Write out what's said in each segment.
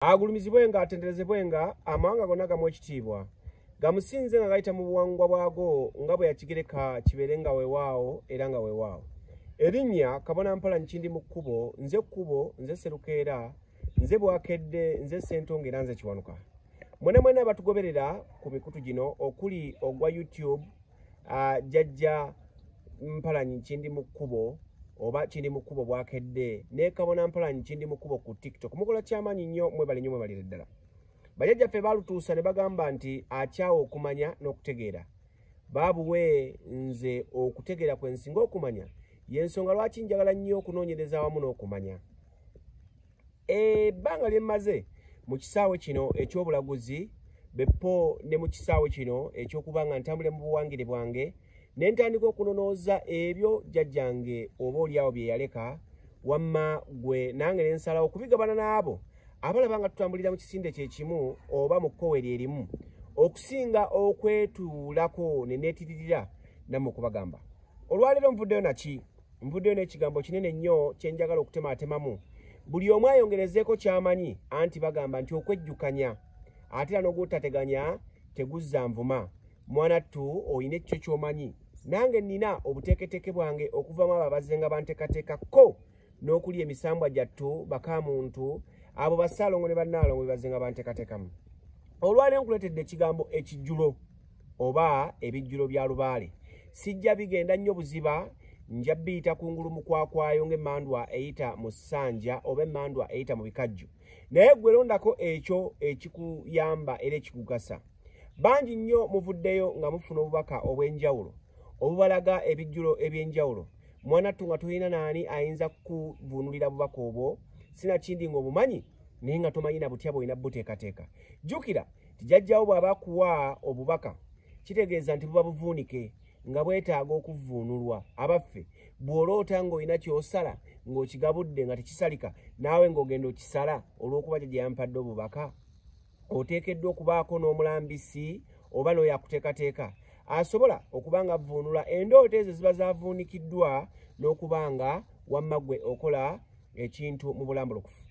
Agulumizibwenga atenderezebwenga amawanga gonna gamu ekitiibwa gamusinze nga gayita mu buwangwa bwago nga bwe yakigireka kibeerenga weewaawo era nga weewaawo. Erinnya Kabona Mpalanyi Kindi mu kkubo, nze kkubo, nze Serukeera, nze Bwakedde, nze Ssentongo era nze Kiwanuka. Mwena abatugoberera ku mikutu gino okuli ogwa YouTube Jjajja Mpalanyi Kindi mu kkubo oba Kindi mu kkubo Bwakedde ne Kabona Mpalanyi Kindi mu kkubo ku TikTok. Mukola kyamaanyi nnyo mwebale nnyo mwebalire ddala. Bajjajjaffe baalutuusa ne bagamba nti akyawa okumanya n'okutegeera. Baabuwe nze okutegeera kwe nsinga okumanya y'ensonga lwaki njagala nnyo okunoonyereza awamu n'okumanya. Ebbanga lye mmaze mu kisaawe kino eky'obulaguzi beppo ne mu kisaawe kino eky'okuba nga ntambule mu buwangire bwange ne ntandika okunonooza ebyo jjajjange oba oliawo bye yaleka wamma gwe nange ne nsalawo okubigabana n'abo abalaba nga tutambulira mu kisinde kye kimu oba mu kkowe lyerimu okusinga okwetuulako ne neetiririra nammwe okubagamba. Olwaleero nvuddeyo naki? Nvuddeyo n'ekigambo kinene nnyo kye njagala okutemaatemamu. Buli omu ayongerezeeko ky'amanyi anti bagamba nti okwejjukanya ate era n'ogwotateganya teguzza nvuma. Mwanattu oyina ekyo ky'omanyi. Nange nina obuteeketeeke bwange okuvamu abo abazze nga banteekateekako n'okuli emisambwa gyattu bakamuntu abo basaalongo ne bannaalongo be bazze nga banteekateekamu. Olwaleero nkuleetedde ekigambo ekijjulo oba ebijjulo bya lubaale. Sijja bigenda nnyo buziba, nja biyita kungulu mu kwakwayo ng'emmandwa eyita mu ssanja oba emmandwa eyita mu bikajjo. Naye ggwe londako ekyo ekikuyamba era ekikugasa. Bangi nnyo muvuddeyo nga mufuna obubaka obw'enjawulo obubalaga ebijjulo eby'enjawulo. Mwanattu nga tolina naani ayinza kukuvuunulira bubaka obwo, sinakindi ng'obumanyi naye nga tomanyi na butya bw'olina buteekateeka. Jjukira ti jjajjawo bw'aba akuwa obubaka kitegeeza nti buba buvuunike nga bwetaaga okuvuunulwa. Abaffe bw'oloota ng'olina ky'osala ng'okigabudde nga tekisalika naawe ng'ogenda okisala olw'okuba gye yampadde obubaka, oteekeddwa okubaako n'omulambisi oba n'oyo akuteekateeka asobola okuba nga avvuunula endooto ezo ziba zaavuunikiddwa n'okuba nga wamma ggwe okola ekintu mu bulambulukufu.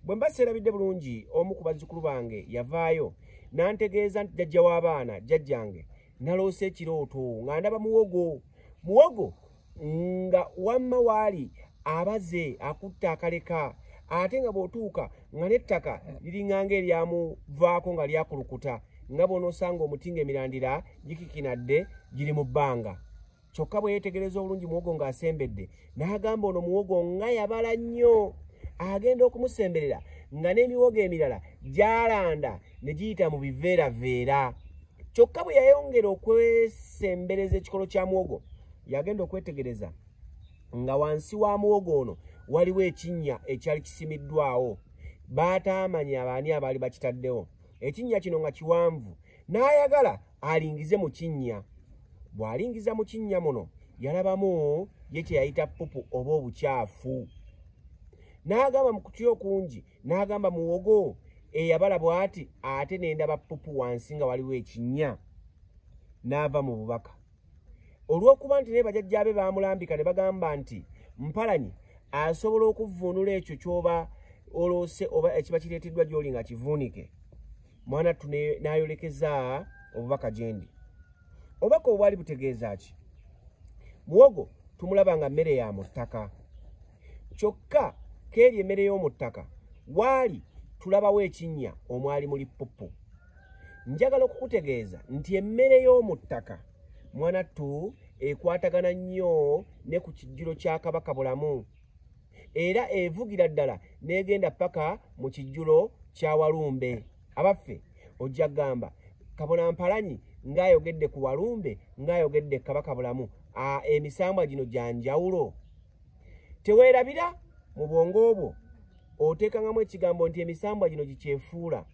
Bwe mba seerabidde bulungi omu ku bazzukulu bange yavaayo n'antegeeza nti jjajja w'abaana jjajjange naloose ekirooto nga ndaba muwogo nga wamma waali abaze akutte akaleka ate nga bw'otuuka nga n'ettaka liringanga eryamuvaako nga lyakulukuta nga bw'onoosanga omuti ng'emirandira gikikinadde giri mu bbanga. Kyokka bwe yeetegereza obulungi muwogo ng'asembedde n'agamba ono muwogo nga yabala nnyo agenda okumusemberera nga n'emiwogo emirala gy'alanda ne giyita mu biveeraveera. Kyokka bwe yayongera okwesembereza ekikolo kya muwogo yagenda okwetegereza nga wansi wa muwogo ono waliwo ekinnya ekyali kisimiddwawo baatamanya abaani abaali bakitaddewo. Ekinnya kino nga kiwanvu n'ayagala alingize mu kinnya. Bw'alingiza mu kinnya muno yalabamu ye kye yayita ppupu oba obukyafu. N'agamba mu kutya okungi n'agamba muwogo eyabala bw'ati ate n'endaba ppupu wansi nga waliwo ekinnya. N'ava mu bubaka. Olw'okuba nti naye bajjajjaabe baamulambika ne bagamba nti Mpalanyi asobola okuvuunula ekyo ky'oba oloose oba ekiba kireeteddwa gy'oli nga kivuunike. Mwanattu n'ayolekeza obubaka gye ndi. Obubaka obwo bwali butegeeza ki? Muwogo tumulaba nga mmere ya mu ttaka. Kyokka k'eri emmere y'omu ttaka waali tulabawo ekinnya omwali muli ppupu. Njagala okukutegeeza nti emmere y'omu ttaka mwanattu ekwatagana nnyo ne ku kijjulo kya Kabaka Bulamu era evugira ddala n'egenda paka mu kijjulo kya Walumbe. Abaffe ojja gamba Kabona Mpalanyi ng'ayogedde ku Walumbe ng'ayogedde Kabaka Bulamu. Emisambwa gino gya njawulo. Teweerabira mu bwongo bwo oteekangamu ekigambo nti emisambwa gino gikyefuula.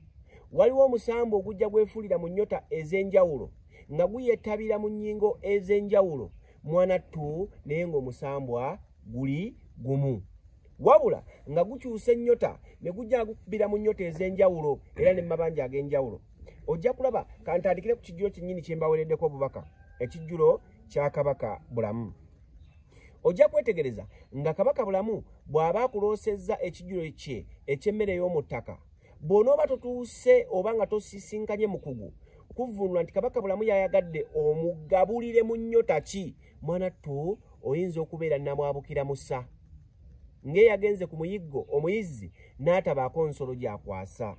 Waliwo omusambwa ogujja gwefuulira mu nnyota ez'enjawulo nga guyeettabira mu nnyingo ez'enjawulo mwanattu naye ng'omusambwa guli gumu. Wabula nga gukyusa ennyota ne gujja gukubira mu nnyota ez'enjawulo era ne mabanja ag'enjawulo. Ojja kulaba kantandikire ku kijjulo kyennyini kye mbaweereddeko obubaka, ekijjulo kya Kabaka Bulamu. Ojja kwetegereza nga Kabaka Bulamu bw'aba akuloosezza ekijjulo kye eky'emmere y'omu ttaka bw'onooba totuuse oba nga tosisinkanye mukugu kuvunula nti Kabaka Bulamu yayagadde omugabulire mu nnyota ki mwanattu oyinza okubeera namwabukira musa ng'eyagenze ku muyiggo omuyizzi n'atabaako nsolo gy'akwasa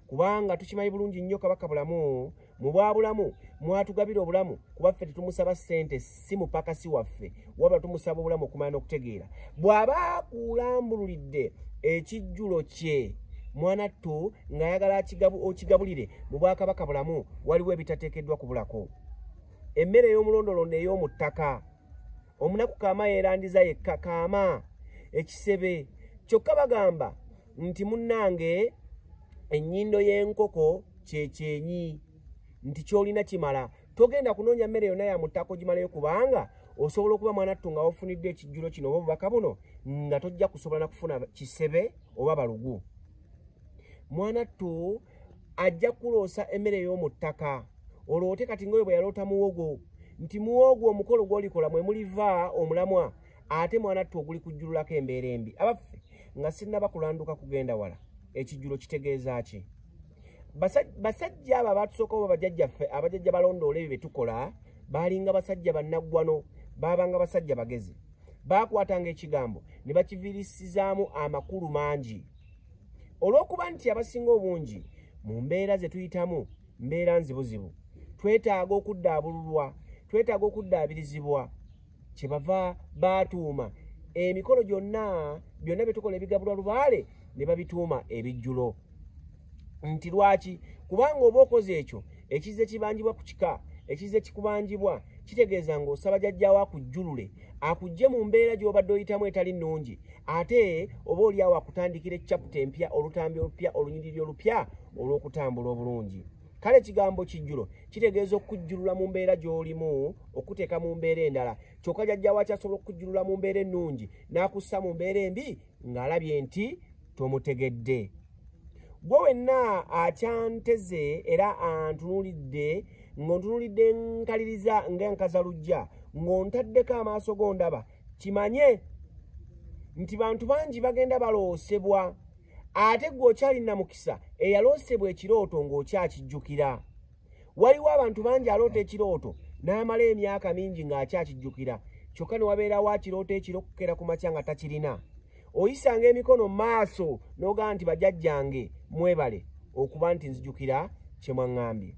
kubanga tukimanyi bulungi nnyo Kabaka Bulamu mu bwabulamu mwatugabira obulamu kuba ffe tetumusaba ssente si mupakasi waffe wabula tumusaba obulamu okumanya n'okutegeera bw'aba akulambululidde ekijjulo kye mwanattu ng'ayagala okigabulire mu Bwakabaka Bulamu waliwo ebitateekeddwa kubulako emmere ey'omulondolondo ey'omu ttaka omunaku kaama yeerandiza yekka kaama ekisebe kyokka bagamba nti munnange ennyindo y'enkoko kyekyenyi nti kyolina kimala togenda kunoonya mmere yonna ya muttaka ogimalayo kubanga osobola okuba mwanattu nga wofunidde ekijjulo kino oba obubaka buno nga tojja kusobola na kufuna kisebe oba balugu mwanattu ajja kuloosa emmere y'omu ttaka oloote kati ngoyo bwe yaloota muwogo nti muwogo omukolo gw'olikola mwe muliva omulamwa ate mwanattu oguli kujjululako embeera embi abaffe nga sinnaba kulanduka kugenda wala ekijjulo kitegeeza ki basajja abo abatusooka oba bajjajjaffe abajjajja balondoola ebyo bye tukola baalinga basajja bannaggwano baabanga basajja bagezi baakwatanga ekigambo ne bakiviirisizaamu amakulu mangi olw'okuba nti abasinga obungi mu mbeera ze tuyitamu mbeera nzibuzibu twetaaga okuddaabululwa twetaaga okuddaabirizibwa kyebava baatuuma emikolo byonna bye tukola ebigabulwa lubaale ne babituuma ebijjulo nti lwaki kubanga oba okoze ekyo ekize kibanjibwa ku kika ekize kikubanjibwa kitegeeza ng'osaba jjajjaawo akujjulule akujje mu mbeera gy'obadde oyitamu etali nnungi ate oba oliawo akutandikira eccaputa empya olutambi olupya olunyiriri olupya olw'okutambula obulungi kale ekigambo kijjulo kitegeeza okujjulula mu mbeera gy'olimu okuteeka mu mbeera endala kyokka jjajjaawo akyasobola okujjulula mu mbeera ennungi n'akussa mu mbeera embi ng'alabye nti tomutegedde gwe wenna akyanteze era antunulidde ng'ontunulidde nkaliriza ng'enkazalujja ng'ontaddeko amaaso gondaba kimanye nti bantu bangi bagenda baloosebwa ate gwe okyalina mukisa eyaloosebwa ekirooto ng'okyakijjukira waliwo abantu bangi aloota ekirooto n'amala emyaka mingi ng'akyakijjukira kyokka ne wabeerawo akirooto ekiro okukera ku makya nga takirina oyisanga emikono mu maaso n'ogamba nti bajjajjange mwebale okuba nti nzijukira kye mwaŋŋambye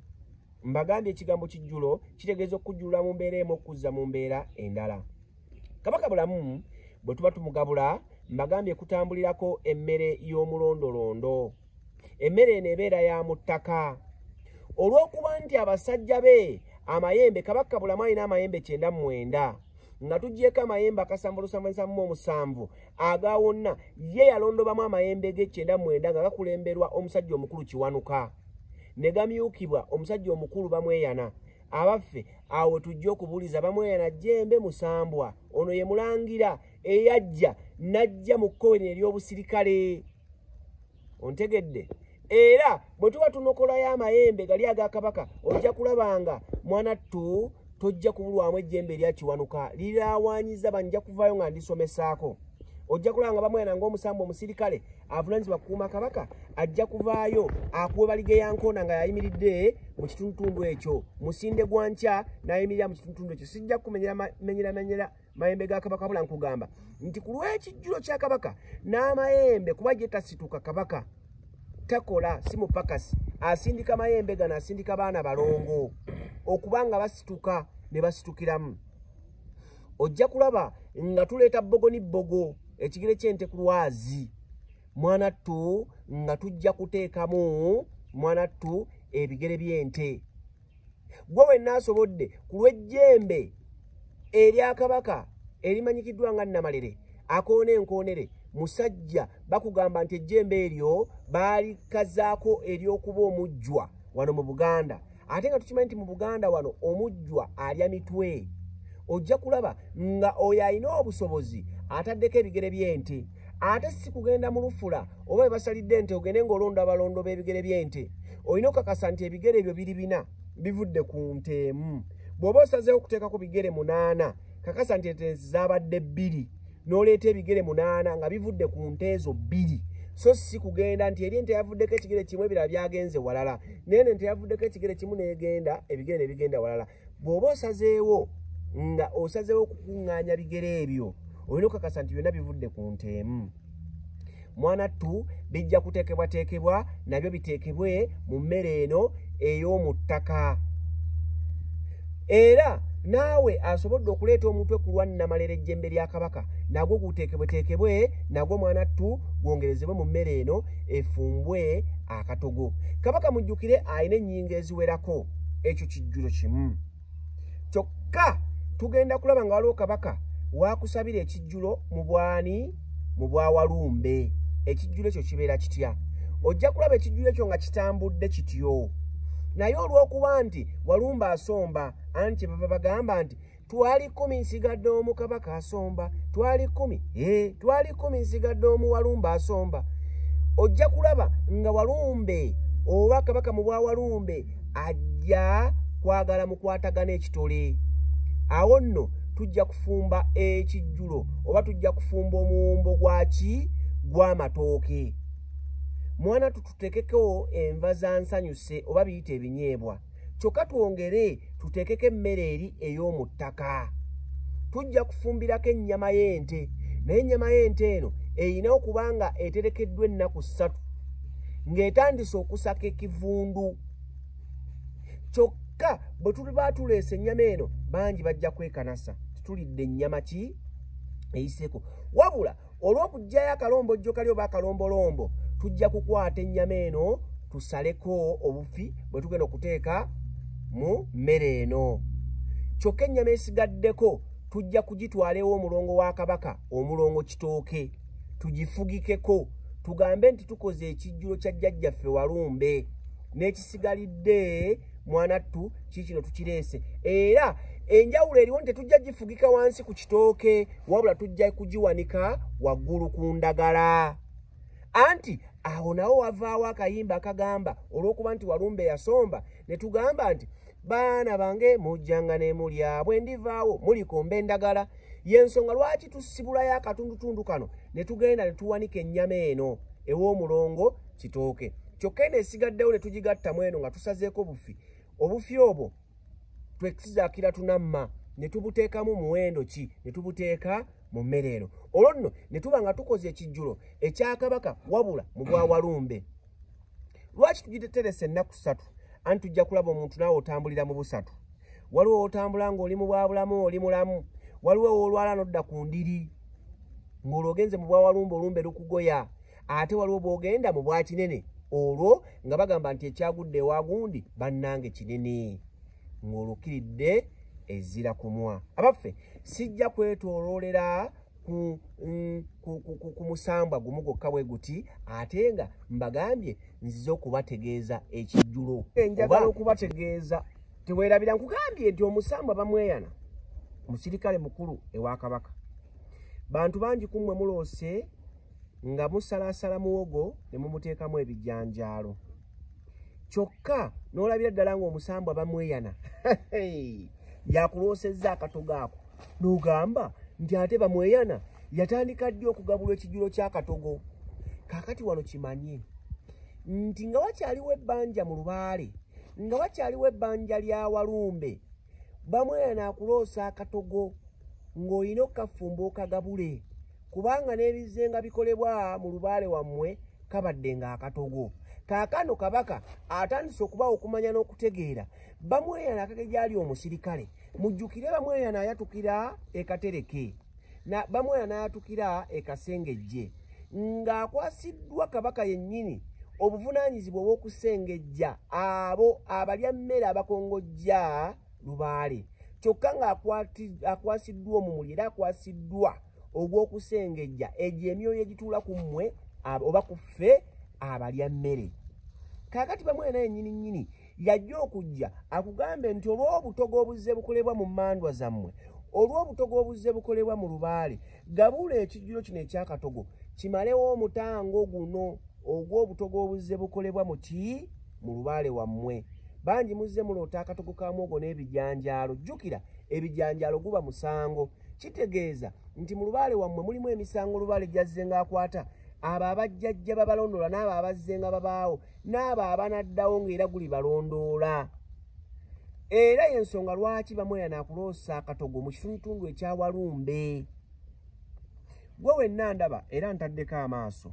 mbagambye ekigambo kijjulo kitegeeza okujjulula mu mbeera emu okuzza mu mbeera endala Kabaka Bulamu bwe tuba tumugabula mbagambye kutambulirako emmere y'omulondolondo emmere eno ebeera ya mu ttaka olw'okuba nti abasajja be amayembe Kabaka Bulamu alina amayembe 99 nga tuggyeko amayembe akasambu aga wonna ye yalondobamu amayembe ge 99 nga gakulemberwa omusajja omukulu Kiwanuka ne gamyukibwa omusajja omukulu bamweyana abaffe awo tujja okubuuliza bamweyana Jjembe Musambwa ono ye mulangira eyajja najja mu kkoweni ery'obusirikale ontegedde era bwe tuba tunokolayo amayembe gali aga Kabaka ojja kulabanga mwanattu tojja kubulwamu ejjembe erya Kiwanuka liraawaanyiza banja kuvaayo nga ndisomesaako ojja kulanga bamwena ng'omusambu omusirikale avunaanyizibwa kukuuma Kabaka ajja kuvaayo akuwe balige ya nkoona nga yayimiridde mu kitundutundu ekyo musinde gwa nkya n'ayimirira mu kitundutundu ekyo sijja kumenyera mayembe ga Kabaka bula nkugamba nti ku lw'ekijjulo kya Kabaka n'amayembe kuba gye tasituka Kabaka takola si mupakasi asindika mayembe gano asindika baana balongo okubanga basituka ne basitukiramu ojja kulaba nga tuleeta bbogo ni bbogo ekigere ky'ente ku lwazi mwanattu nga tujja kuteekamu mwanattu ebigere by'ente gwe wenna asobodde ku lw'ejjembe erya Kabaka erimanyikiddwa nga Namalere akoona enkoonere musajja bakugamba nti ejjembe eryo baalikazaako ery'okuba omujjwa wano mu Buganda ate nga tukimanyi nti mu Buganda wano omujjwa alya mitwe ojja kulaba nga oyo alina obusobozi ataddeko ebigere by'ente ate si kugenda mu lufula oba bebasalidde ente ogende ng'olonda abalondo b'ebigere by'ente olina okakasa nti ebigere ebyo biri 4 bivudde ku nte emu bw'oba osazeewo okuteekako bigere 8 kakasa nti ente zaabadde 2 n'oleeta ebigere 8 nga bivudde ku nte ezo 2 so si kugenda nti eri ente yavuddeko ekigere kimu ebirala byagenze walala nene ente yavuddeko ekigere kimu negenda ebigere ne bigenda walala bw'oba osazeewo nga osazeewo okukuŋŋaanya bigere ebyo olina okukakasa nti byonna bivudde ku nte emu mwana ttu bijja kuteekebwateekebwa nabyo biteekebwe mu mmere eno ey'omu ttaka era naawe asobodde okuleeta omutwe ku lwannamalera ejjembe lya kabaka nagwo guteekebweteekebwe nagwo mwana ttu gwongerezebwe mu mmere eno efumbwe akatogo kabaka mujjukire alina ennyingo eziwerako ekyo kijjulo kimu kyokka tugenda kulaba nga waliwo kabaka waakusabira ekijjulo mu bwani mu bwa Walumbe ekijjulo ekyo kibeera kitya ojja kulaba ekijjulo ekyo nga kitambudde kityo naye olw'okuba nti Walumbe asomba anti baba bagamba nti twali 10 nsigadde omu kabaka asomba twali 10 nsigadde omu Walumbe asomba ojja kulaba nga Walumbe oba kabaka mu bwa Walumbe ajja kwagala mukwatagana ekitole awo nno tujja kufumba ekijjulo oba tujja kufumba omuwumbo gwaki gw'amatooke mwana tutekeko enva za nsanyuse oba biyite ebinyeebwa kyokka twongere tutekeko emmere eri ey'omu ttaka tujja kufumbirako ennyama y'ente naye ennyama y'ente eno eyina okuba nga eterekeddwa ennaku 3 ng'etandise okusaka ekivundu kyokka bwe tuba tuleese ennyama eno bangi bajja kwekanasa tulidde ennyama ki eyiseeko wabula olw'okugjayo akalombojjo kali oba akalombolombo tujja kukwata ennyama eno tusaleko obufi bwe tugenda okuteeka mu mmere eno kyokka ennyama esigaddeko tujja kugitwalewo omulongo wa kabaka omulongo kitooke tugifugikeko tugambe nti tukoze ekijjulo kya jjajjaffe Walumbe n'ekisigalidde mwana ttu kiikino tukireese era enjawulo eriwo nti tujja gifugika wansi ku kitooke wabula tujja kugiwanika waggulu ku ndagala anti awo nawo wavaawo akayimba akagamba olw'okuba nti Walumbe yasomba ne tugamba nti baana bange mujjanga ne mulya bwe ndivaawo mulikomba endagala y'ensonga lwaki tusibulayo akatundutundu kano ne tugenda ne tuwanika ennyama eno ew'omulongo kitooke kyokka eno esigaddewo ne tugigattamu eno nga tusazeeko obufi obwo twekisizaakira tunamma ne tubuteekamu muwendo ki ne tubuteeka mu mmere eno olwo nno ne tuba nga tukoze ekijjulo ekyakabaka wabula mu bwa Walumbe lwaki tugiterese ennaku 3 anti tujja kulaba omuntu naawe otambulira mu busatu waliwo otambula ng'oli mu bwabulamu oli mulamu waliwo olwala n'odda ku ndiri ng'olwo ogenze mu bwa Walumbe olumbe lukugoya ate waliwo bw'ogenda mu bwa kinene olwo nga bagamba nti ekyagudde ewagundi bannange kinene ng'olukiridde ezira kumwa abaffe sijja kwetooloolera ku musambwa gumu gwokka bwe guti ate nga mbagambye nzize okubategeeza ekijjulo njagala okubategeeza teweerabira nkugambye nti omusambwa bamweyana musirikale mukulu ewa kabaka bantu bangi kummwe muloose nga musalaasala muwogo ne mumuteekamu ebijjanjaalo kyokka n'olabira ddala ng'omusambwa bamweyana yakuloosezza akatogo ako n'ogamba nti ate bamweyana yatandika ddi okugabulwa ekijjulo ky'akatogo kaakati wano kimanye nti nga wakyaliwo ebbanja mu lubaale nga wakyaliwo ebbanja lya Walumbe bamweyana akuloosa akatogo ng'olina okukafumba okagabule kubanga n'ebizenga bikolebwa mu lubaale wammwe kabadde ng'akatogo kaakano kabaka atandise okubawo okumanya n'okutegeera bamweyana akage gyali omusirikale mujjukire bamweyana ayatukira ekatereke na bamweyana ayatukira ekasengejje ng'akwasiddwa kabaka yennyini obuvunaanyizibwa obw'okusengejja abo abalya mmere abakongojja lubaale kyokka ng'akwasiddwa omumuli era akwasiddwa ogw'okusengejja egyo emyoyo egituula ku mmwe oba ku ffe abalya mmere kaakati bamweyana yennyini yajja okujja akugambe nti olw'obutogo obuzze bukolebwa mu mmandwa zammwe olw'obutogo obuzze bukolebwa mu lubaale gabula ekijjulo kino ekyakatogo kimalewo omutango guno ogw'obutogo obuzze bukolebwa mu lubaale wammwe bangi muzze muloota akatogo ka mwogo n'ebijanjaalo jjukira ebijanjaalo guba musango kitegeeza nti mu lubaale wammwe mulimu emisango lubaale gyazze ng'akwata abo abajjajja babalondoola n'abo abazze nga babaawo n'abo abanaddawo ng'era guli balondoola. Era y'ensonga lwaki bamwe yanaakuloosa akatogo mu kitundutundu ekya Walumbe. Gwe wenna ndaba era ntaddeko amaaso.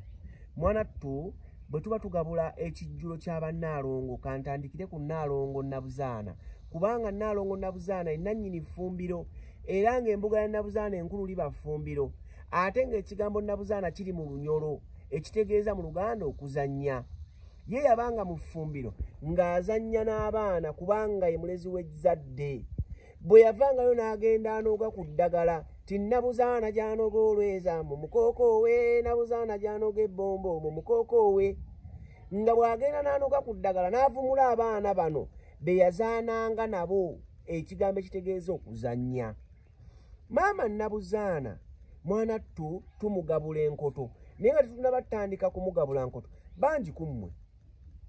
Mwanattu bwe tuba tugabula ekijjulo kya bannaalongo kantandikire ku Nnaalongo Nabuzaana kubanga Nnaalongo Nabuzaana ye nannyini ffumbiro era ng'embuga ya Nabuzaana enkulu liba ffumbiro ate ng'ekigambo Nabuzaana kiri mu Lunyolo ekitegeeza mu Luganda okuzannya. Ye yabanga mu ffumbiro ng'azannya n'abaana kubanga ye mulezi w'ezzadde. Bwe yavangayo n'agenda anooga ku ddagala ti Nabuzaana gy'anoga olweza mu mukooko we, Nabuzaana gy'anoga ebbombo mu mukooko we. Nga bw'agenda n'anoga ku ddagala n'avumula abaana bano be yazaananga nabo ekigambo ekitegeeza okuzannya. Maama Nabuzaana Mwanattu tumugabula enkoto naye nga tetunaba tutandika kumugabula nkoto bangi ku mmwe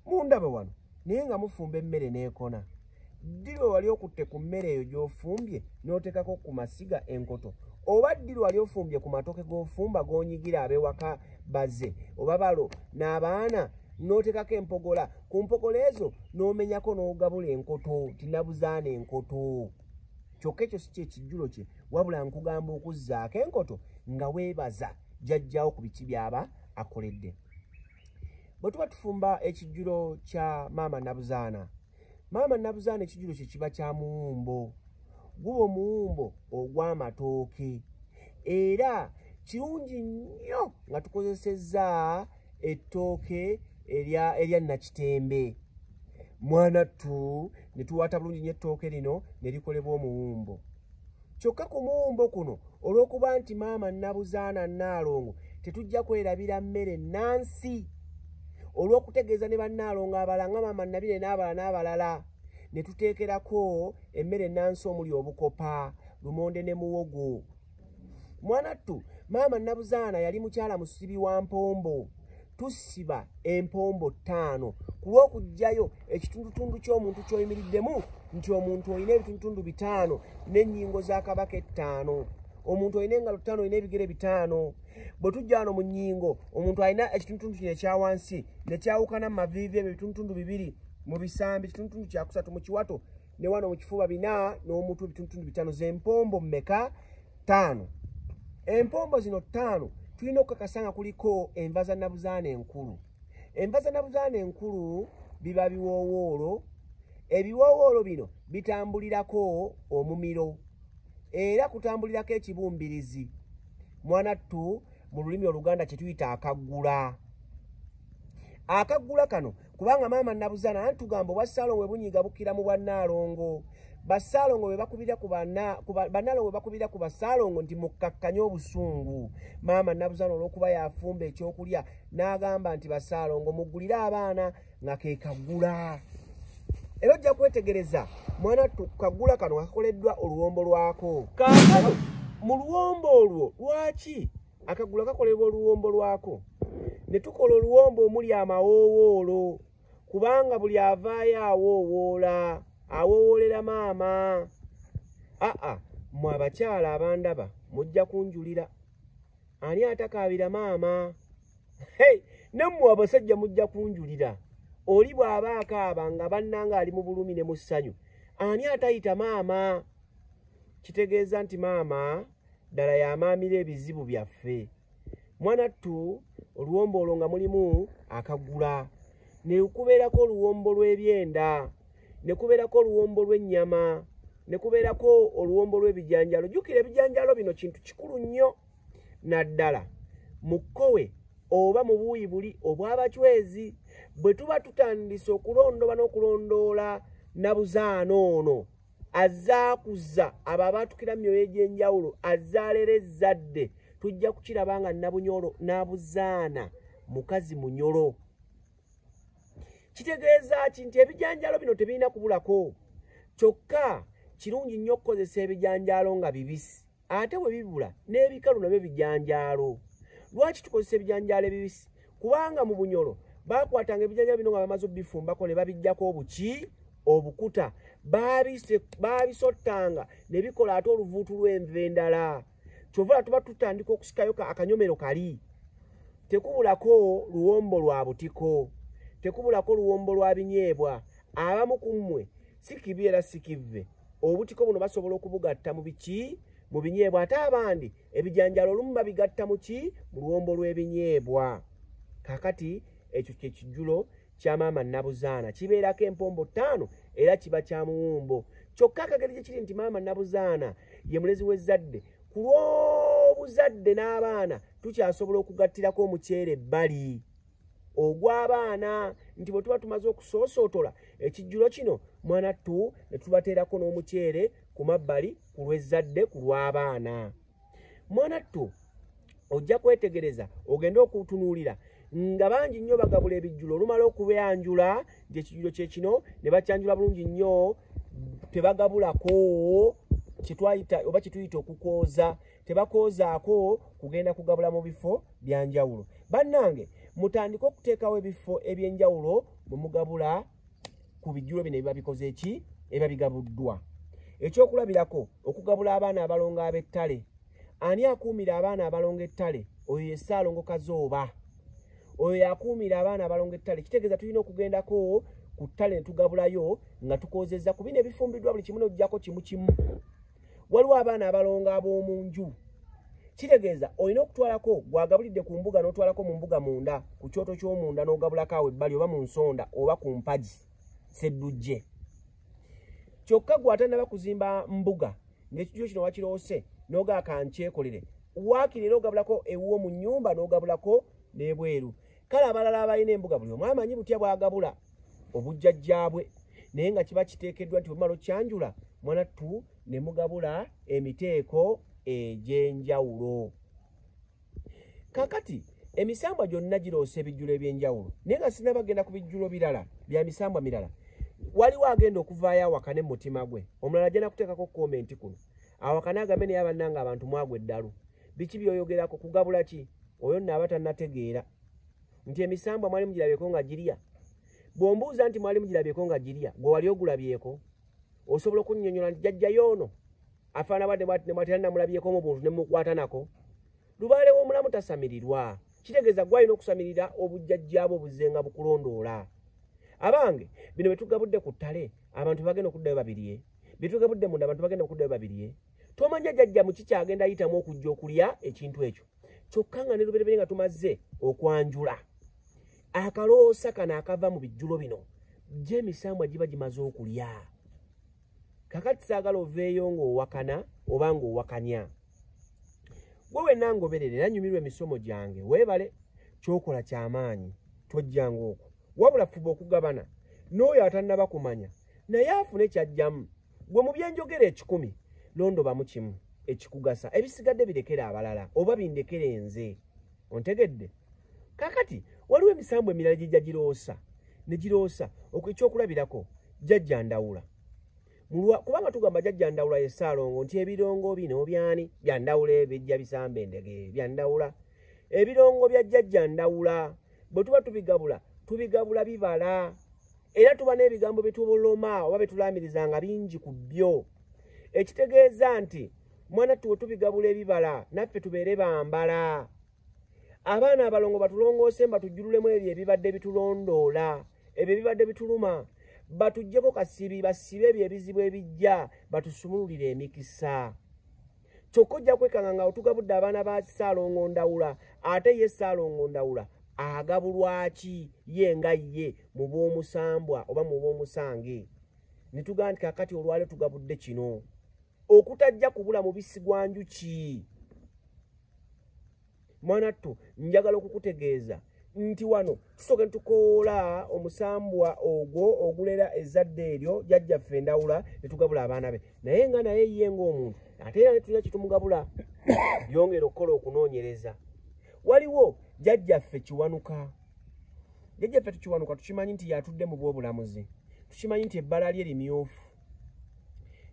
mundaba wano naye nga mufumba emmere n'ekona. Ddi lwe wali okutte ku mmere eyo gy'ofumbye n'oteekako ku masiga enkoto oba ddi lwe wali ofumbye ku matoke g'ofumba g'onyigira ab'ewaka bazze oba balo n'abaana n'oteekako empogola ku mpogola ezo n'omenyako n'ogabula enkoto ti Nabuzaana enkoto. Kyokka ekyo si kyekijjulo kye wabula nkugamba okuzzaako enkoto nga weebaza jjajjaawo ku biki byaba akoledde. Bwe tuba tufumba ekijjulo kya maama Nabuzaana, maama Nabuzaana ekijjulo kye kiba kya muwumbo. Guba omuwumbo ogw'amatooke era kirungi nnyo nga tukozesezza ettooke erya Nakitembe. Mwanattu ne tuwaata bulungi nnyo ettooke lino ne likolebwa omuwumbo. Kyokka ku muwumbo kuno olw'okuba nti maama Nabuzaana Nnaalongo tetujja kwerabira mmere nnansi olw'okutegeeza ne bannaalongo abalala nga maama Nabire n'abalala ne tuteekerako emmere ennansi omuli obukopa, lumonde ne muwogo. Mwanattu maama Nabuzaana yali mukyala musibi wa mpombo. Tusiba empombo 5 ku lw'okugjayo ekitundutundu ky'omuntu ky'oyimiriddemu nti omuntu olina ebitundutundu 5 n'ennyingo za Kabaka 5. Omuntu olina engalo 5 olina ebigere 5. Bwe tujja wano mu nnyingo omuntu alina ekitundutundu kino ekya wansi ne kyawukana mu maviivi ebyo ebitundutundu 2 mu bisambi ekitundutundu kya 3 mu kiwato ne wano mu kifuba 4 n'omutwe ebitundutundu 5 z'empombo mmeka 5. Empombo zino 5 tulina okukakasa nga kuliko enva za Nabuzaana enkulu. Enva za Nabuzaana enkulu biba biwoowoolo. Ebiwoowoolo bino bitambulirako omumiro era kutambulirako ekibumbirizi. Mwanattu mu lulimi Oluganda kye tuyita akaggula. Akaggula kano kubanga maama Nabuzaana antugamba obwa Ssaalongo bwe bunyiga bukkira mu bwannaalongo. Bassaalongo bwe bakubira ku bannaalongo bwe bakubira ku Bassaalongo nti mukkakkanye obusungu. Maama Nabuzaana olw'okuba yafumba ekyokulya n'agamba nti Bassaalongo muggulire abaana nga ke kaggula. Era ojja kwetegereza Mwanattu kaggula kano kakoleddwa oluwombo lwako. Kaakano mu luwombo olwo lwaki akaggula kakolebwa oluwombo lwako? Ne tukola oluwombo omuli amawoowoolo kubanga buli avaayo awoowoola. Awoowolera maama. Mmwe abakyala abandaba mujja kunjulira. Ani atakaabira maama? Nammwe abasajja mujja kunjulira. Oli bw'aba akaaba nga bannanga ali mu bulumi ne mu ssanyu. Ani atayita maama? Kitegeeza nti maama ddala y'amaamira ebizibu byaffe. Mwanattu oluwombo olwo nga mulimu akaggula. Ne kubeerako oluwombo lw'ebyenda. Ne kubeerako oluwombo lw'ennyama, ne kubeerako oluwombo lw'ebijanjalo. Jjukira ebijanjalo bino kintu kikulu nnyo naddala mu kkowe oba mu buuyi buli obw'abacwezi. Bwe tuba tutandise okulondoba n'okulondoola Nabuzaana ono azaakuza abo abaatukira mu myoyo egy'enjawulo azaalera ezzadde tujja kukiraba nga Nabuzaana mukazi munyolo. Kitegeeza ki nti ebijanjalo bino tebirina kubulako. Kyokka kirungi nnyo okukozesa ebijanjalo nga bibisi. Ate bwe bibula n'ebikalu nabyo bijanjalo. Lwaki tukozesa ebijanjalo ebibisi? Kubanga mu bunyolo baakwatanga ebijanjalo bino nga bamaze obifumbako ne babijjako obuki obukuta. Baabisottanga ne bikola ate oluvuutu lw'enva endala. Kyova tuba tutandika okusikayo akanyomero kali. tekubulako luwombo lwa butiko, tekubulako luwombo lwa binyeebwa. Abamu ku mmwe sikibi era sikive obutiko buno basobola okubugatta mu biki, mu binyeebwa, ate abandi ebijanjalo olumu babigatta mu ki, mu luwombo lw'ebinyeebwa. Kakati ekyo kye kijjulo kya maama Nabuzaana, kibeerako empombo 5 era kiba kya muwumbo. Kyokka akageri gye kiri nti maama Nabuzaana ye mulezi w'ezzadde, ku lw'obuzadde n'abaana tukyasobola okugattirako omuceere ebbali ogw'abaana, nti bwe tuba tumaze okusoosootola ekijjulo kino mwanattu ne tubateerako n'omuceere ku mabbali ku lw'ezzadde, ku lw'abaana. Mwanattu ojja kwetegereza ogende okutunuulira nga bangi nnyo bagabula ebijjulo, olumala okubyanjula nti ekijjulo kye kino ne bakyanjula bulungi nnyo, tebagabulako kitwayita oba kituyita okukooza, tebakoozaako kugenda kugabula mu bifo byanjawulo. Bannange mutandike okuteekawo ebifo eby'enjawulo bwe mugabula ku bijjulo bino ebiba bikoze eki, ebiba bigabuddwa. Ekyokulabirako okugabula abaana abalongo ab'ettale. Ani akuumira abaana abalongo ettale? Oyo ye Ssaalongo Kazooba. Oyo yakuumira abaana abalongo ettale. Kitegeeza tulina okugendako ku ttale ne tugabulayo nga tukoozezza ku bino ebifumbiddwa buli kimu n'oggyako kimu kimu. Waliwo abaana abalongo ab'omu nju. Kitegeeza olina okutwalako gwagabulidde ku mbuga n'otwalako mu mbuga munda, ku kyoto ky'omunda n'ogabulako awo ebbali oba mu nsonda oba ku mpagi seddujje. Kyokka gw'atannaba kuzimba mbuga ng'ekijjulo kino wakiroose n'ogaa kankyekolere, waakiri era ogabulako ewuwo mu nnyumba n'ogabulako n'ebweru. Kale abalala abalina embuga buli omu amanyi butya bwagabula obujjajjaabwe, naye nga kiba kiteekeddwa nti bwemala okyanjula mwanattu ne mugabula emiteeko egy'enjawulo. Kakati emisambwa gyonna giroose ebijjulo eby'enjawulo, naye nga sinabagenda ku bijjulo birala bya misambwa mirala. Waliwo agenda okuvaayo awakane mu mutima gwe, omulala agenda kuteekako komenti kuno, awakane agambe naye bannange abantu mwagwe eddalu, biki by'oyogerako, kugabula ki? Oyo nno aba tannategeera nti emisambwa mwali mugirabyeko nga girya. Bw'ombuuza nti mwali mugirabyeko nga girya, gwe wali ogulabyeko? Osobola okunnyonnyola nti jjajja y'ono afaana badde bwati ne mwati namulabyeko mu buntu ne mukwata nako. Lubaale w'omulamu tasamirirwa. Kitegeeza gwe alina okusamirira obujjajjaabwe obuzenga bukulondoola. Abange bino bye tugabudde ku ttale abantu bagenda okuddayo babirye, bye tugabudde munda abantu bagenda okuddayo babirye. Tomanya jjajja mu kiki agenda ayitamu okujja okulya ekintu ekyo. Kyokka nga ne luberebere nga tumaze okwanjula akaloosa kano akava mu bijjulo bino, gye emisambwa giba gimaze okulya. Kakati saagala oveeyo ng'owakana oba ng'owakanya. Gwe wenna ngoberere era nnyumirwa emisomo gyange, weebale, ky'okola ky'amaanyi, tojjanga okwo. Wabula fuba okugabana n'oyo atannaba kumanya naye afune kyajjamu. Gwe mu byenjogera 10 londobamu kimu ekikugasa, ebisigadde birekere abalala oba bindekere nze. Ontegedde? Kakati waliwo emisambwa emirala gijja giroosa ne giroosa ekyokulabirako jjajja Ndawula. Kubanga tugamba jjajja Ndawula ye Ssaalongo nti ebirongo bino byani bya Ndawula ebijja bisamba endege bya Ndawula. Ebirongo bya jjajja Ndawula bwe tuba tubigabula bibala, era tuba n'ebigambo bye tuboloma oba bye tulaamiriza nga bingi ku byo. Ekitegeeza nti mwanattu bwe tubigabula ebibala naffe tubeere bambala. Abaana abalongo batulongoose batujjululemu ebyo ebibadde bitulondoola, ebyo ebibadde bituluma, batuggyeko kasibi basibe ebyo ebizibu ebijja, batusumululire emikisa. Kyokka ojja kwekanga nga otugabudde abaana ba Ssaalongo Ndawula, ate ye Ssaalongo Ndawula agabulwa ki ye nga ye mu b'omusambwa oba mu b'omusange. Ne tugamba nti kakati olwale tugabudde kino okutajja kubula mubisi gwa njuki. Mwanattu njagala okukutegeeza nti wano tusooke tukoola omusambwa ogwo ogulera ezzadde eryo jjajjaffe Ndawula ne tugabula abaana be, naye nga naye ye ng'omuntu ate era ne tulina kitumugabula. Yongera okukola okunoonyereza. Waliwo jjajjaffe Kiwanuka. Jjajjaffe Kiwanuka tukimanyi nti yatudde mu bw'obulamuzi, tukimanyi nti ebbala lye limyufu.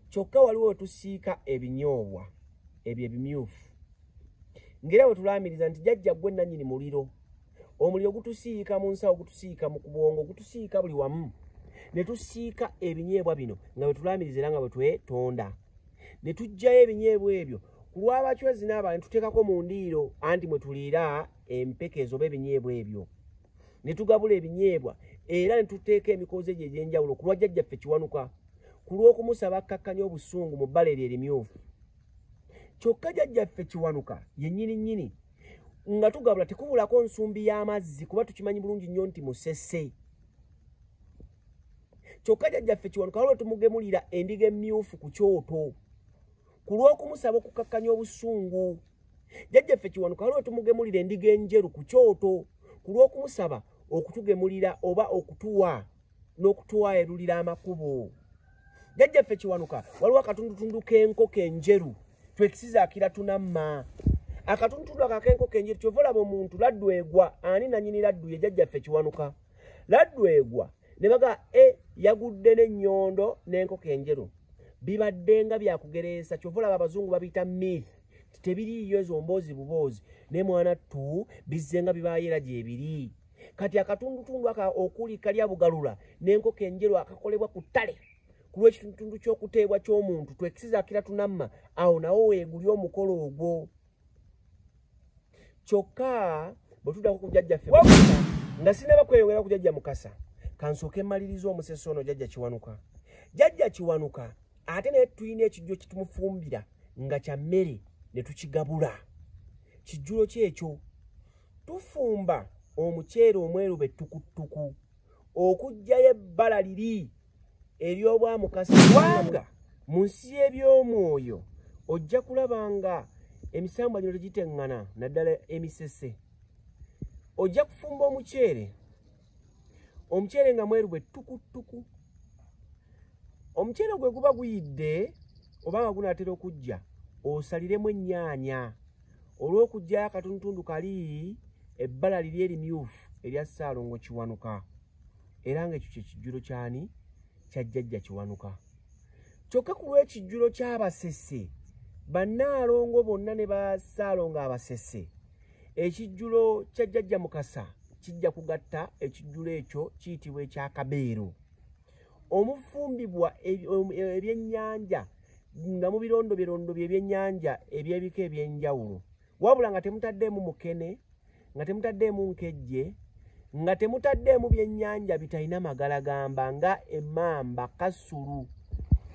Kyokka waliwo tusiika ebinyoobwa ebyo ebimyufu, ng'era bwe tulaamiriza nti jjajja gwe nannyini muliro. Omuliro gutusiika mu nsawo, gutusiika mu kubwongo, gutusiika buli wamu. Ne tusiika ebinyeebwa bino nga bwe tulaamiriza era nga bwe twetonda. Ne tuggyayo ebinyeebwa ebyo kulwa bachwezi n'abantu tuteekako mu ndiiro anti mwe tuliira empekezo b'ebinyeebwa ebyo ne tugabula ebinyeebwa era ne tuteeka emikozi egyo egy'enjawulo kulwa jjajjaffe Kiwanuka kulw'okumusaba akkakkanya obusungu mu bbala eryo erimyufu. Kyokka jjajjaffe Kiwanuka yennyini nga tugabula tekubulako nsumbi y'amazzi kuba tukimanyi bulungi nnyo nti musese. Kyokka jjajjaffe Kiwanuka waliwo tumugemulira endiga emmyufu ku kyoto kulw'okumusaba okukkakkanya obusungu. Jjajjaffe Kiwanuka waliwo tumugemulira endiga enjeru ku kyoto kulw'okumusaba okutugemulira oba okutuwa n'okutuwayirulira amakubo. Jjajjaffe Kiwanuka waliwo akatundutundu k'enkoko enjeru twekisizaakira tunamma. Akatundutundu akak'enkoko enjeru kyova olaba omuntu Laddwegwa ani nannyini laddu ye jjajjaffe Kiwanuka. Laddwegwa ne baga yagudde n'ennyondo n'enkoko enjeru bibadde nga byakugereesa kyova olaba abazungu babiyita myth tebiriiyo ezo mboozi buboozi ne mwana ttu bizze nga bibaayera gyebiri. Kati akatundutundu aka okuli kalya bugalula n'enkoko enjeru akakolebwa ku ttale ku lw'ekitundutundu ky'okuteebwa ky'omuntu twekisizaakira tunamma awo nawo weegulya omukolo ogwo. Kyokka bwe tuddako ku jjajjaffe Mukasa nga sinaba kweyongera ku jjajja Mukasa kansooke mmaliriza omusese ono jjajja Kiwanuka. Jjajja Kiwanuka ate naye tulina ekijjo kitumufumbira nga kya mmere ne tukigabula. Kijjulo kyekyo tufumba omuceere omweru bettukuttuku okuggyayo ebbala liri ery'obwa Mukasa kubanga mu nsi y'ebyomwoyo ojja kulaba nga emisambwa gino tegiteŋŋana naddala emisese. Ojja kufumba omuceere nga mweru bettukuttuku. Omuceere gwe guba guyidde oba nga gunaatera okujja osaliremu ennyaanya olw'okuggyayo akatundutundu kali ebbala liri erimyufu erya Ssaalongo Kiwanuka era ng'ekyo kye kijjulo kyani kya jjajja Kiwanuka. Kyokka ku lw'ekijjulo ky'abasese bannaalongo bonna ne ba Ssaalongo abasese ekijjulo kya jjajja Mukasa kijja kugatta ekijjulo ekyo kiyitibwa ekyakabeero. Omufumbibwa ebyennyanja nga mu birondo by'ebyennyanja eby'ebika eby'enjawulo wabula nga temutaddeemu mukene nga temutaddeemu nkejje nga temutaddeemu byennyanja bitalina magalagamba nga emmamba, kasulu,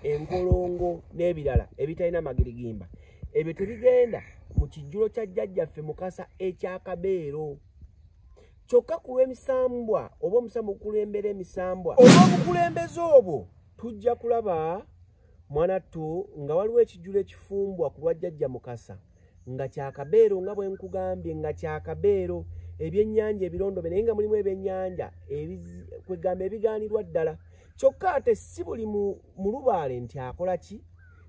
enkolongo n'ebirala ebitalina magirigimba. Ebyo tebigenda mu kijjulo kya jjajjaffe Mukasa ekyakabeero. Kyokka ku lw'emisambwa oba omusambwa okukulembera emisambwa oba obukulembeze obwo tujja kulaba mwanattu nga waliwo ekijjulo ekifumbwa ku lwa jjajja Mukasa nga kyakabeero nga bwe nkugambye nga kyakabeero ebyennyanja ebirondo naye nga mulimu ebyennyanja kwegamba ebigaanirwa ddala. Kyokka ate si buli mulubaale nti akola ki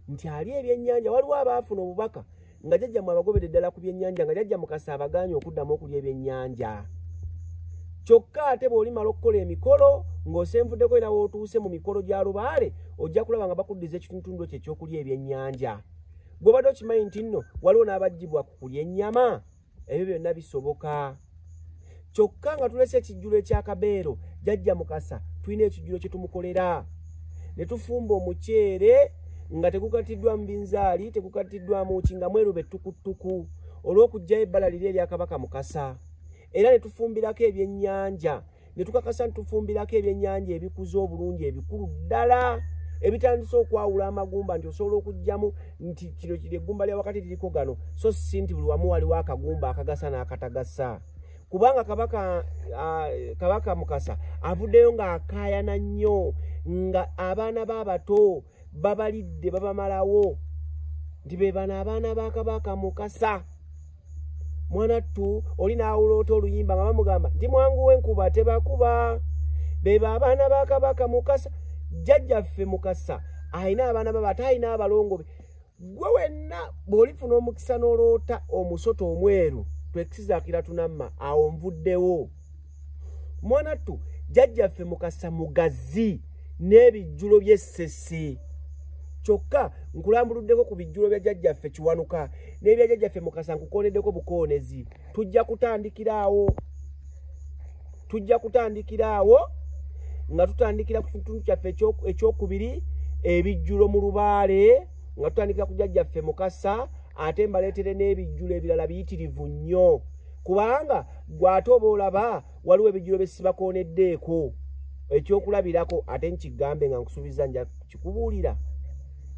nti ali ebyennyanja. Waliwo abaafuna obubaka nga jjajjammwe abagobedde ddala ku byennyanja nga jjajja Mukasa abagaanye okuddamu okulya ebyennyanja. Kyokka ate bw'olimala okukola emikolo ng'osenvuddeko era w'otuuse mu mikolo gya lubaale ojja kulaba nga bakuddiza ekitundutundu kye ekyokulya ebyennyanja. Gw'obadde okimanyi nti nno waliwo n'abaggyibwa ku kulya ennyama ebyo byonna bisoboka. Kyokka nga tulese ekijjulo ekyakabeero jjajja Mukasa tulina ekijjulo kye tumukolera ne tufumba omuceere nga tegukatiddwa mu binzaali tegukatiddwamu ki nga mweru bettukuttuku olw'okuggyayo ebbala liri erya Kabaka Mukasa. Era ne tufumbirako ebyennyanja ne tukakasa nti tufumbirako ebyennyanja ebikuze obulungi ebikulu ddala ebitandise okwawula amagumba nti osobola okuggyamu nti kino kiri eggumba lya wakati liriko gano so si nti buli wamu waliwo akagumba akagasa n'akatagasa. Kubanga Kabaka Mukasa avuddeyo ng'akaayana nnyo nga abaana b'abato babalidde babamalawo nti be bano abaana ba Kabaka Mukasa. Mwanattu oli n'awuloota oluyimba nga bamugamba nti mwanguwe enkuba tebakuba bebo abaana ba Kabaka Mukasa. Jjajjaffe Mukasa alina abaana babe ate alina abalongo be. Gwe wenna bw'olifuna omukisa n'oloota omusoto omweru twekisizaakira tunamma awo nvuddewo. Mwanattu jjajjaffe Mukasa mugazi n'ebijjulo by'essese. Kyokka nkulambuluddeko ku bijjulo bya jjajjaffe Kiwanuka n'ebya jjajjaffe Mukasa nkukoneddeko bukoonezi. Tujja kutandikira awo nga tutandikira ku kitundu kyaffe ekyokubiri ebijjulo mu lubaale nga tutandikira ku jjajjaffe Mukasa ate mbaleetere n'ebijjulo ebirala biyitirivu nnyo kubanga gw'ate oba olaba waliwo ebijjulo bye sibakooneddeeko ekyokulabirako ate nkigambe nga nkusuubiza nja kikubuulira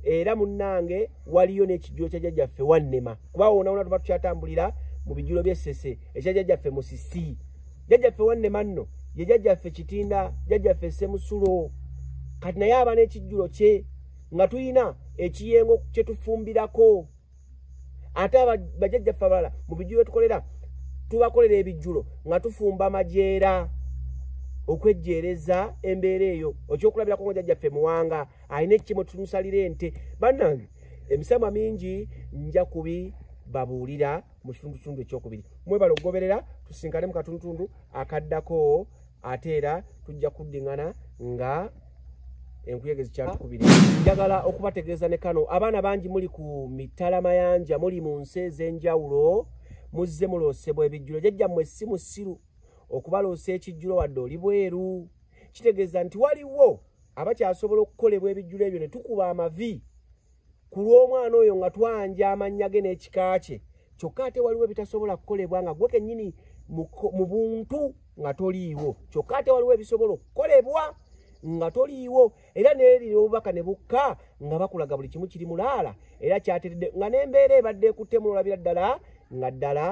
era munnange waliyo n'ekijjulo kya jjajjaffe Wannema kuba wona tuba tukyatambulira mu bijjulo by'Essese ekya jjajjaffe Musisi jjajjaffe Wannema nno ye jjajjaffe Kitinda jjajjaffe Ssemusulo kati naye aba n'ekijjulo kye nga tuyina ekiyengo kye tufumbirako ate bajjajjaffe abalala mu bijjulo tukolera tubakolera ebijjulo nga tufumba majeera okwejjeereza embeera eyo okyokulabirako nga jjajjaffe Muwanga alina ekimo tumusalira ente bannange emisama mingi nja kubibabuulira mu kitundutundu ekyokubiri mwebala okugoberera tusinkane mu katundutundu akaddako ate era tujja kuddingana nga enkuyege zikyakubiri njagala okubategeeza ne kano abaana bangi muli ku mitala mayanja muli mu nsi ez'enjawulo muzze muloosebwa ebijjulo jjajjammwe si musiru okubaloosa ekijjulo wadde oli bweru kitegeeza nti waliwo abakyasobola okukolebwa ebijjulo ebyo ne tukuba amavi ku lw'omwana oyo nga twanja amannya ge n'ekika kye kyokka ate waliwo ebitasobola kukolebwa nga gwe kennyini mu buntu nga toliiwo kyokka ate waliwo ebisobola okukolebwa nga toliiwo era neerira obubaka ne bukka nga bakulaga buli kimu kiri mulaala era kyateredde nga n'embeera ebadde ekuttemu olabira ddala nga ddala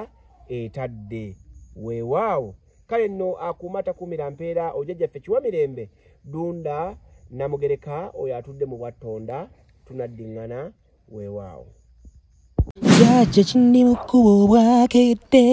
etadde weewaawo kale nno akuuma takuumira mpeera ojjajjaffe Kiwamirembe Dunda Namugereka oyo atudde mu Bwattonda tunaddiŋŋana weewaawo Jjajja kindi mu kkubo bwakedde